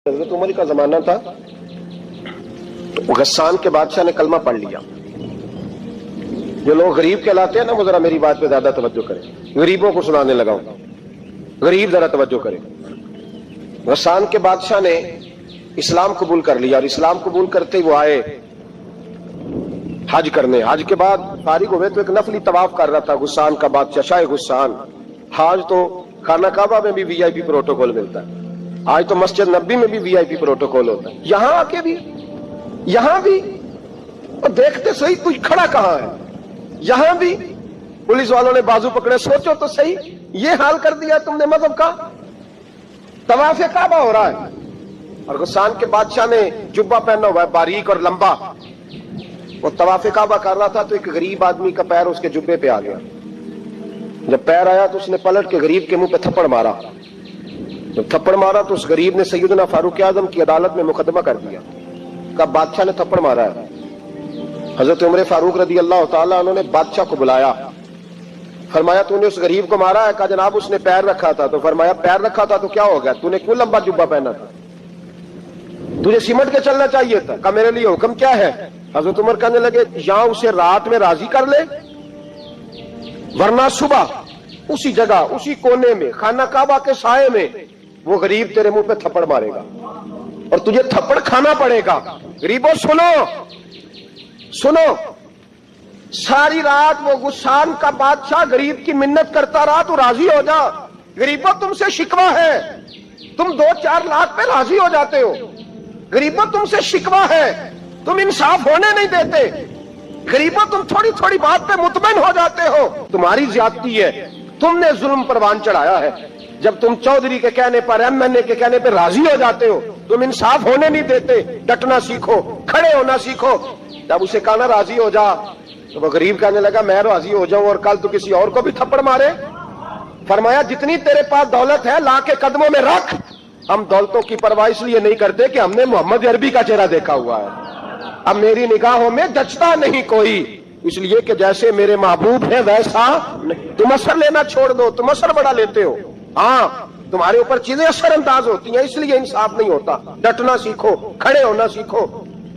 حضرت عمر کا زمانہ تھا، غسان کے بادشاہ نے کلمہ پڑھ لیا۔ جو لوگ غریب کہلاتے ہیں نا، وہ ذرا میری بات پہ زیادہ توجہ کریں، غریبوں کو سنانے لگا ہوں، غریب ذرا توجہ کریں۔ غسان کے بادشاہ نے اسلام قبول کر لیا، اور اسلام قبول کرتے ہی وہ آئے حج کرنے۔ حج کے بعد فارغ ہوئے تو ایک نفلی طواف کر رہا تھا غسان کا بادشاہ، شاہ غسان۔ حج تو خانہ کعبہ میں بھی وی آئی پی پروٹوکول ملتا ہے، آج تو مسجد نبی میں بھی وی آئی پی پروٹوکول ہوتا ہے، یہاں آ کے بھی، یہاں بھی اور دیکھتے صحیح تجھ کھڑا کہاں ہے، یہاں بھی پولیس والوں نے بازو پکڑے۔ سوچو تو صحیح، یہ حال کر دیا تم نے مذہب کا۔ طواف کعبہ ہو رہا ہے اور غسان کے بادشاہ نے جبہ پہنا ہوا ہے باریک اور لمبا، وہ طواف کعبہ کر رہا تھا تو ایک غریب آدمی کا پیر اس کے جبے پہ آ گیا۔ جب پیر آیا تو اس نے پلٹ کے غریب کے منہ پہ تھپڑ مارا۔ جب تھپڑ مارا تو اس غریب نے سیدنا فاروق اعظم کی عدالت میں مقدمہ کر دیا، کہا بادشاہ نے تھپڑ مارا ہے۔ حضرت عمر فاروق رضی اللہ تعالیٰ عنہ نے بادشاہ کو بلایا، فرمایا تو نے اس غریب کو مارا ہے؟ کہا جناب اس نے پیر رکھا تھا۔ تو فرمایا پیر رکھا تھا تو کیا ہو گیا، تو نے کیوں لمبا جبہ پہنا تھا، تجھے سمٹ کے چلنا چاہیے تھا۔ کہا میرے لیے حکم کیا ہے؟ حضرت عمر کہنے لگے یہاں اسے رات میں راضی کر لے، ورنہ صبح اسی جگہ اسی کونے میں خانہ کعبہ کے سائے میں وہ غریب تیرے منہ پہ تھپڑ مارے گا اور تجھے تھپڑ کھانا پڑے گا۔ غریبوں سنو سنو، ساری رات وہ غسان کا بادشاہ غریب کی منت کرتا رہا، تو راضی ہو جا۔ غریبوں تم سے شکوہ ہے، تم 2-4 لاکھ پہ راضی ہو جاتے ہو۔ غریبوں تم سے شکوہ ہے، تم انصاف ہونے نہیں دیتے۔ غریبوں تم تھوڑی تھوڑی بات پہ مطمئن ہو جاتے ہو، تمہاری زیادتی ہے، تم نے ظلم پروان چڑھایا ہے۔ جب تم چودھری کے کہنے پر، ایم این اے کے کہنے پہ راضی ہو جاتے ہو، تم انصاف ہونے نہیں دیتے۔ ڈٹنا سیکھو، کھڑے ہونا سیکھو۔ جب اسے کہا نا راضی ہو جا، تو وہ غریب کہنے لگا میں راضی ہو جاؤں اور کل تو کسی اور کو بھی تھپڑ مارے؟ فرمایا جتنی تیرے پاس دولت ہے لا کے قدموں میں رکھ، ہم دولتوں کی پرواہ اس لیے نہیں کرتے کہ ہم نے محمد عربی کا چہرہ دیکھا ہوا ہے، اب میری نگاہوں میں جچتا نہیں کوئی، اس لیے کہ جیسے میرے محبوب ہیں ویسا نہیں۔ تم اثر لینا چھوڑ دو، تم اثر بڑا لیتے ہو، ہاں تمہارے اوپر چیزیں اثر انداز ہوتی ہیں، اس لیے انصاف نہیں ہوتا۔ ڈٹنا سیکھو، کھڑے ہونا سیکھو۔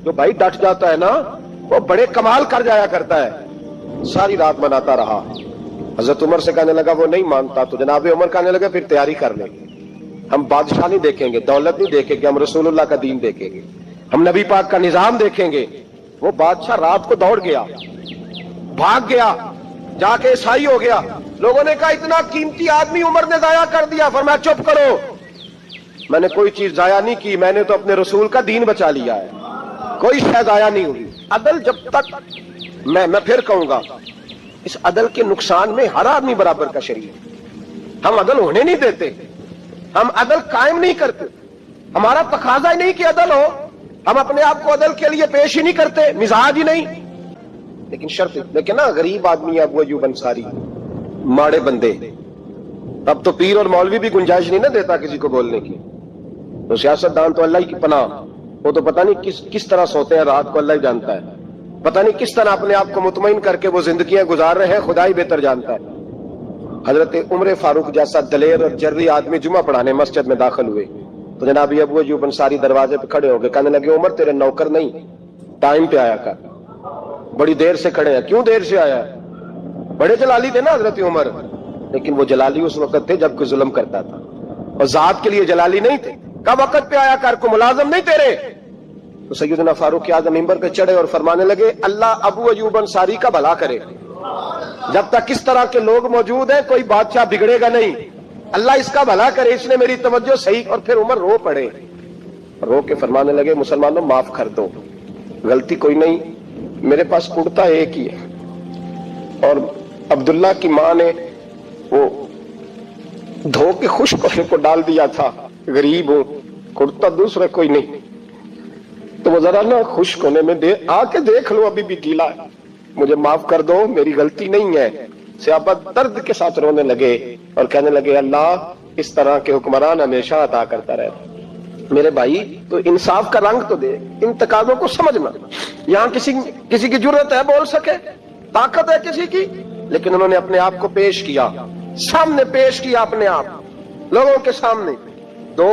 جو بھائی ڈٹ جاتا ہے نا وہ بڑے کمال کر جایا کرتا ہے۔ ساری رات مناتا رہا۔ حضرت عمر سے کہنے لگا وہ نہیں مانتا، تو جناب عمر کہنے لگا پھر تیاری کر لیں، ہم بادشاہ نہیں دیکھیں گے، دولت نہیں دیکھیں گے، ہم رسول اللہ کا دین دیکھیں گے، ہم نبی پاک کا نظام دیکھیں گے۔ وہ بادشاہ رات کو دوڑ گیا، بھاگ گیا، جا کے عیسائی ہو گیا۔ لوگوں نے کہا اتنا قیمتی آدمی عمر نے ضائع کر دیا۔ فرمایا چپ کرو، میں نے کوئی چیز ضائع نہیں کی، میں نے تو اپنے رسول کا دین بچا لیا ہے، کوئی شے ضائع نہیں ہوئی۔ عدل جب تک میں پھر کہوں گا، اس عدل کے نقصان میں ہر آدمی برابر کا شریک۔ ہم عدل ہونے نہیں دیتے، ہم عدل قائم نہیں کرتے، ہمارا تقاضا ہی نہیں کہ عدل ہو، ہم اپنے آپ کو عدل کے لیے پیش ہی نہیں کرتے، مزاج ہی نہیں۔ لیکن شرط لیکن نا غریب آدمی ابو ایوب انصاری، ماڑے بندے، اب تو پیر اور مولوی بھی گنجائش نہیں نہ دیتا کسی کو بولنے کی، تو سیاست دان تو اللہ ہی کی پناہ، وہ تو پتہ نہیں کس طرح سوتے ہیں رات کو، اللہ ہی جانتا ہے، پتہ نہیں کس طرح اپنے آپ کو مطمئن کر کے وہ زندگیاں گزار رہے ہیں، خدا ہی بہتر جانتا ہے۔ حضرت عمر فاروق جیسا دلیر اور جرری آدمی جمعہ پڑھانے مسجد میں داخل ہوئے تو جناب ابو ایوب انصاری دروازے پہ کھڑے ہو گئے، کہنے لگے عمر تیرے نوکر نہیں، ٹائم پہ آیا کر، بڑی دیر سے کھڑے ہیں، کیوں دیر سے آیا ہے؟ بڑے جلالی تھے نا حضرت عمر، لیکن وہ جلالی اس وقت تھے جب کوئی ظلم کرتا تھا، اور ذات کے لیے جلالی نہیں تھے۔ کب وقت پہ آیا کر، کو ملازم نہیں تیرے؟ تو سیدنا فاروق اعظم منبر پہ چڑھے اور فرمانے لگے اللہ ابو ایوب انصاری کا بھلا کرے، جب تک اس طرح کے لوگ موجود ہیں کوئی بادشاہ بگڑے گا نہیں، اللہ اس کا بھلا کرے، اس نے میری توجہ صحیح۔ اور پھر عمر رو پڑے، رو کے فرمانے لگے مسلمانوں معاف کر دو، غلطی کوئی نہیں، میرے پاس کرتا ایک ہی ہے، اور عبداللہ کی ماں نے وہ دھو کے خشک ہونے کو ڈال دیا تھا، غریب ہوں، کرتا دوسرا کوئی نہیں، تو وہ ذرا نا خشک ہونے میں آ کے دیکھ لو، ابھی بھی گیلا ہے، مجھے معاف کر دو، میری غلطی نہیں ہے۔ صحابہ درد کے ساتھ رونے لگے اور کہنے لگے اللہ اس طرح کے حکمران ہمیشہ عطا کرتا رہے۔ میرے بھائی تو انصاف کا رنگ تو دے، ان تقاضوں کو سمجھنا۔ یہاں کسی کی جرت ہے بول سکے، طاقت ہے کسی کی، لیکن انہوں نے اپنے آپ کو پیش کیا، سامنے پیش کیا اپنے آپ لوگوں کے سامنے۔ 2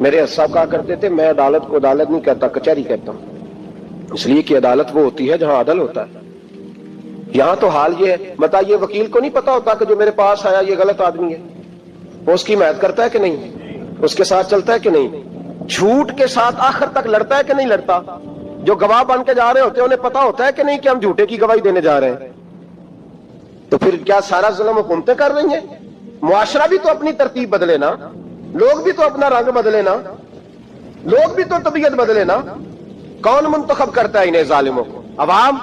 میرے صاحب کہا کرتے تھے میں عدالت کو عدالت نہیں کہتا کچہری کہتا ہوں، اس لیے کہ عدالت وہ ہوتی ہے جہاں عدل ہوتا ہے۔ یہاں تو حال یہ ہے، بتائیے وکیل کو نہیں پتا ہوتا کہ جو میرے پاس آیا یہ غلط آدمی ہے، وہ اس کی حمایت کرتا ہے کہ نہیں، اس کے ساتھ چلتا ہے کہ نہیں، جھوٹ کے ساتھ آخر تک لڑتا ہے کہ نہیں لڑتا، جو گواہ بن کے جا رہے ہوتے ہیں انہیں پتا ہوتا ہے کہ نہیں کہ ہم جھوٹے کی گواہی دینے جا رہے ہیں، تو پھر کیا سارا ظلم حکومتیں کر رہی ہیں؟ معاشرہ بھی تو اپنی ترتیب بدلے نا، لوگ بھی تو اپنا رنگ بدلے نا، لوگ بھی تو طبیعت بدلے نا۔ کون منتخب کرتا ہے انہیں ظالموں کو؟ عوام،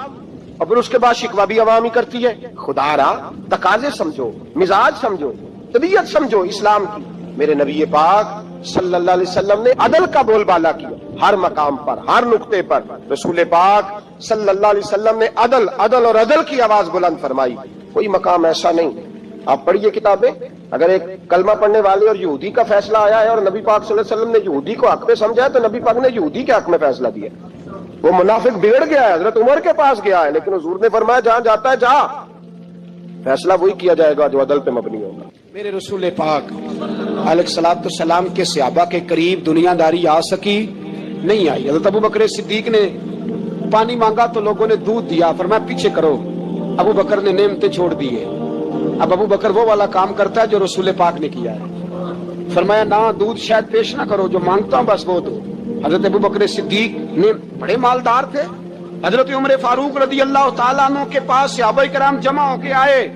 اور پھر اس کے بعد شکوہ بھی عوام ہی کرتی ہے۔ خدا را تقاضے سمجھو، مزاج سمجھو، طبیعت سمجھو اسلام کی۔ میرے نبی پاک صلی اللہ علیہ وسلم نے عدل کا بول بالا کیا ہر مقام پر، ہر نقطے پر۔ رسول پاک صلی اللہ علیہ وسلم نے عدل عدل اور عدل کی آواز بلند فرمائی۔ کوئی مقام ایسا نہیں، آپ پڑھیے کتابیں، اگر ایک کلمہ پڑھنے والے اور یہودی کا فیصلہ آیا ہے اور نبی پاک صلی اللہ علیہ وسلم نے یہودی کو حق میں سمجھا ہے تو نبی پاک نے یہودی کے حق میں فیصلہ دیا۔ وہ منافق بگڑ گیا ہے، حضرت عمر کے پاس گیا ہے، لیکن حضور نے فرمایا جہاں جاتا ہے جا، فیصلہ وہی کیا جائے گا جو عدل پہ مبنی ہوگا۔ میرے رسول پاک علیہ الصلوۃ والسلام کے صحابہ کے قریب دنیا داری آ سکی نہیں آئی۔ حضرت ابو بکر صدیق نے پانی مانگا تو لوگوں نے دودھ دیا، فرمایا پیچھے کرو، ابو بکر نے نعمتیں چھوڑ دیے۔ اب ابو بکر وہ والا کام کرتا ہے جو رسول پاک نے کیا ہے، فرمایا نہ دودھ شاید پیش نہ کرو، جو مانگتا ہوں بس وہ دو۔ حضرت ابو بکر صدیق نے بڑے مالدار تھے، حضرت عمر فاروق رضی اللہ تعالیٰ عنہ کے پاس صحابہ کرام جمع ہو کے آئے،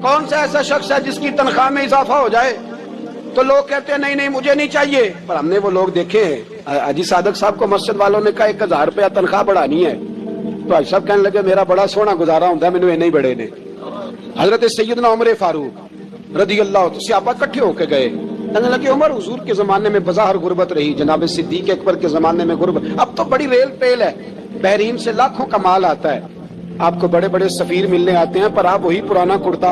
کون سا ایسا شخص ہے جس کی تنخواہ میں اضافہ ہو جائے؟ تو لوگ کہتے ہیں نہیں نہیں مجھے نہیں چاہیے، پر ہم نے وہ لوگ دیکھے ہیں، حاجی صادق صاحب کو مسجد والوں نے کہا 1000 روپیہ تنخواہ بڑھانی ہے، تو حاجی صاحب کہنے لگے میرا بڑا سونا گزارا ہوتا ہے، مینوں نہیں بڑے نے۔ حضرت سیدنا عمر فاروق رضی اللہ عنہ صحابہ اکٹھے ہو کے گئے، کہنے لگے عمر حضور کے زمانے میں بظاہر غربت رہی، جناب صدیق اکبر کے زمانے میں غربت، اب تو بڑی ریل پیل ہے، بحرین سے لاکھوں کا مال آتا ہے، آپ کو بڑے بڑے سفیر ملنے آتے ہیں، پر آپ وہی پرانا کرتا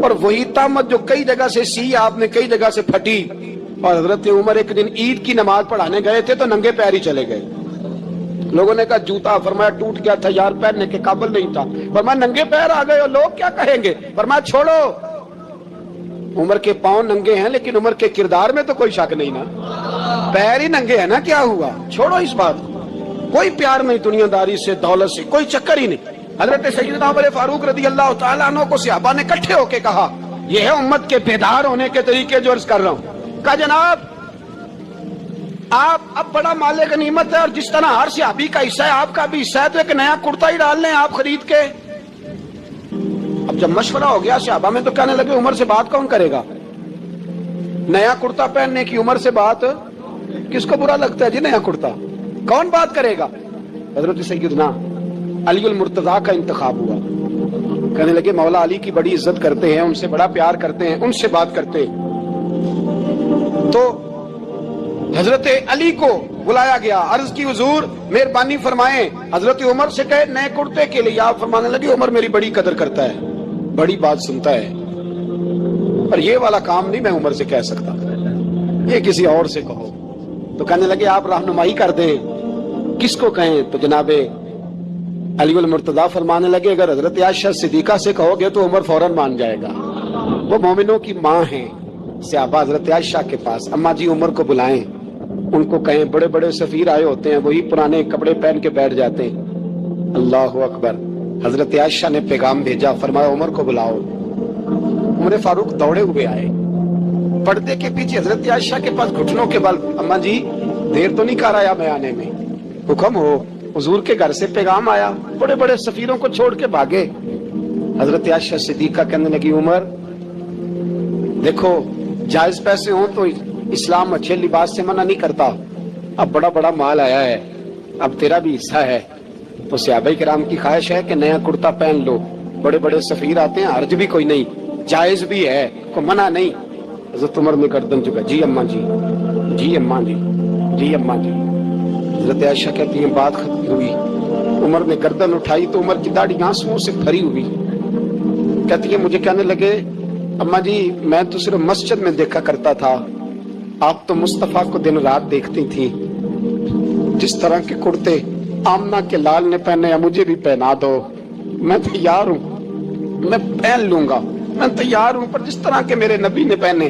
اور وہی تامت جو کئی جگہ سے سی آپ نے کئی جگہ سے پھٹی۔ اور حضرت عمر ایک دن عید کی نماز پڑھانے گئے تھے تو ننگے پیر ہی چلے گئے، لوگوں نے کہا جوتا، فرمایا ٹوٹ گیا تھا یار، پہننے کے قابل نہیں تھا، فرمایا ننگے پیر آ گئے اور لوگ کیا کہیں گے، فرمایا چھوڑو، عمر کے پاؤں ننگے ہیں لیکن عمر کے کردار میں تو کوئی شک نہیں نا، پیر ہی ننگے ہیں نا، کیا ہوا، چھوڑو اس بات کو، کوئی پیار نہیں دنیا داری سے، دولت سے، کوئی چکر ہی نہیں۔ حضرت سیدنا عمر فاروق رضی اللہ تعالیٰ عنہ کو صحابہ نے اکٹھے ہو کے کہا، یہ ہے امت کے بیدار ہونے کے طریقے جو عرض کر رہا ہوں۔ کہا جناب آپ اب بڑا مال غنیمت ہے اور جس طرح ہر صحابی کا حصہ ہے آپ کا بھی حصہ ہے، تو ایک نیا کرتا ہی ڈال لیں آپ خرید کے۔ اب جب مشورہ ہو گیا صحابہ میں تو کہنے لگے عمر سے بات کون کرے گا، نیا کرتا پہننے کی عمر سے بات کس کو برا لگتا ہے جی، نیا کرتا کون بات کرے گا۔ حضرت سیدنا علی المرتضیٰ کا انتخاب ہوا، کہنے لگے مولا علی کی بڑی عزت کرتے ہیں، ان سے بڑا پیار کرتے ہیں، ان سے بات کرتے۔ تو حضرت علی کو بلایا گیا، عرض کی حضور مہربانی فرمائیں، حضرت عمر سے کہے نئے کرتے کے لیے، آپ فرمانے لگے عمر میری بڑی قدر کرتا ہے، بڑی بات سنتا ہے، پر یہ والا کام نہیں میں عمر سے کہہ سکتا، یہ کسی اور سے کہو۔ تو کہنے لگے آپ رہنمائی کر دیں کس کو کہیں، تو جناب علی المرتضیٰ فرمانے لگے اگر حضرت عائشہ صدیقہ سے کہو گے تو عمر فوراً مان جائے گا، وہ مومنوں کی ماں ہیں۔ صحابہ حضرت عائشہ کے پاس، اماں جی عمر کو بلائیں، ان کو کہیں بڑے بڑے سفیر آئے ہوتے ہیں وہی پرانے کپڑے پہن کے بیٹھ جاتے ہیں۔ اللہ اکبر، حضرت عائشہ نے پیغام بھیجا، فرمایا عمر کو بلاؤ۔ عمر فاروق دوڑے ہوئے آئے، پردے کے پیچھے حضرت عائشہ کے پاس گھٹنوں کے بل، اماں جی دیر تو نہیں کر آیا میں آنے میں، حکم ہو، حضور کے گھر سے پیغام آیا، بڑے بڑے سفیروں کو چھوڑ کے بھاگے۔ حضرت عائشہ صدیقہ کہنے لگی عمر دیکھو جائز پیسے ہوں تو اسلام اچھے لباس سے منع نہیں کرتا، اب بڑا بڑا مال آیا ہے، اب تیرا بھی حصہ ہے، تو صحابہ کرام کی خواہش ہے کہ نیا کرتا پہن لو، بڑے بڑے سفیر آتے ہیں، حرج بھی کوئی نہیں، جائز بھی ہے، کوئی منع نہیں۔ حضرت عمر نے گردن جھکا، جی اماں جی، جی اماں جی، جی اماں جی۔ حضرت عائشہ کہتی ہیں بات ختم ہوئی، عمر نے گردن اٹھائی تو عمر کی داڑھی آنسوؤں سے بھری ہوئی، کہتی ہے مجھے کہنے لگے اماں جی میں تو صرف مسجد میں دیکھا کرتا تھا، آپ تو مصطفیٰ کو دن رات دیکھتی تھی، جس طرح کے کرتے آمنہ کے لال نے پہنے یا مجھے بھی پہنا دو، میں تیار ہوں، میں پہن لوں گا، میں تیار ہوں، پر جس طرح کے میرے نبی نے پہنے